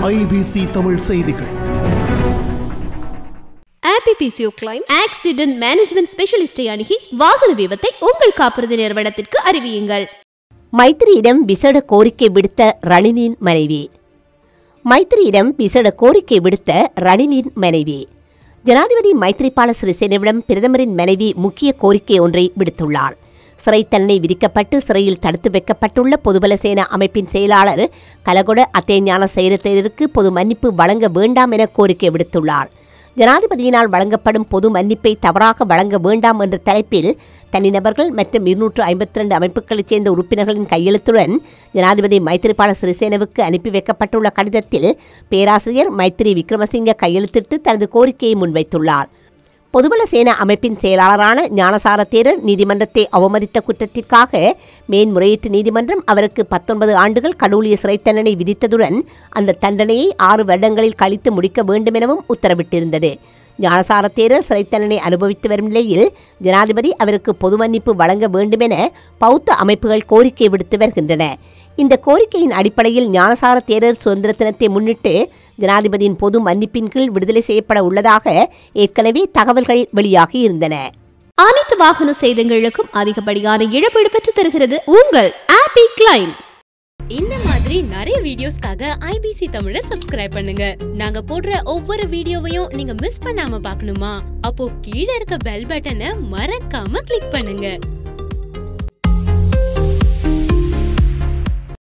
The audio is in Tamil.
IBC தமிழ் செய்திகள். APPCO Claim Accident Management Specialist அணுகி வாகன விபத்தை உங்கள் காப்புறுதி நிறுவனத்திற்கு அறிவியுங்கள். மைத்திரியிடம் விசேட கோரிக்கை விடுத்த ரணிலின் மனைவி. மைத்திரியிடம் விசேட கோரிக்கை விடுத்த ரணிலின் மனைவி. ஜனாதிபதி மைத்ரிபால சிறிசேனவிடம் பிரதமரின் மனைவி முக்கிய கோரிக்கை ஒன்றை விடுத்துள்ளார். சிறை தண்டனை விதிக்கப்பட்டு சிறையில் தடுத்து வைக்கப்பட்டுள்ள பொதுபல சேனா அமைப்பின் செயலாளர் கலகொட அத்தேஞான செயலருக்கு பொது மன்னிப்பு வழங்க வேண்டாம் என கோரிக்கை விடுத்துள்ளார். ஜனாதிபதியினால் வழங்கப்படும் பொது மன்னிப்பை தவறாக வழங்க வேண்டாம் என்ற தலைப்பில் தனிநபர்கள் மற்றும் 252 அமைப்புகளைச் சேர்ந்த உறுப்பினர்களின் கையெழுத்துடன் ஜனாதிபதி மைத்ரிபால சிறிசேனவுக்கு அனுப்பி வைக்கப்பட்டுள்ள கடிதத்தில் பேராசிரியர் மைத்ரி விக்ரமசிங்க கையெழுத்திட்டு தனது கோரிக்கையை முன்வைத்துள்ளார். பொதுபல சேனா அமைப்பின் செயலாளரான ஞானசார தேரர் நீதிமன்றத்தை அவமதித்த குற்றத்திற்காக மேன்முறையீட்டு நீதிமன்றம் அவருக்கு 19 ஆண்டுகள் கடூழிய சிறை தண்டனை விதித்ததுடன் அந்த தண்டனையை 6 வருடங்களில் கழித்து முடிக்க வேண்டும் எனவும் உத்தரவிட்டிருந்தது. ஞானசார தேரர் சிறை தண்டனை அனுபவித்து வரும் நிலையில் ஜனாதிபதி அவருக்கு பொது மன்னிப்பு வழங்க வேண்டும் என பௌத்த அமைப்புகள் கோரிக்கை விடுத்து வருகின்றன. இந்த கோரிக்கையின் அடிப்படையில் ஞானசார தேரர் சுதந்திர தினத்தை முன்னிட்டு ஜனாதிபதியின் பொது மன்னிப்பின் கீழ் விடுதலை செய்யப்பட உள்ளதாக ஏற்கனவே தகவல்கள் வெளியாகி இருந்தன. அனைத்து வாகன சேதங்களுக்கும் அதிகப்படியான இழப்பீடு பெற்று தருகிறது உங்கள் ஆப்பி கிளைம். இந்த மாதிரி நிறைய வீடியோஸ்க்காக IBC தமிழை சப்ஸ்கிரைப் பண்ணுங்க. நாங்க போடுற ஒவ்வொரு வீடியோவையும் நீங்க மிஸ் பண்ணாம பார்க்கணுமா? அப்போ கீழே இருக்க பெல் பட்டனை மறக்காம கிளிக் பண்ணுங்க.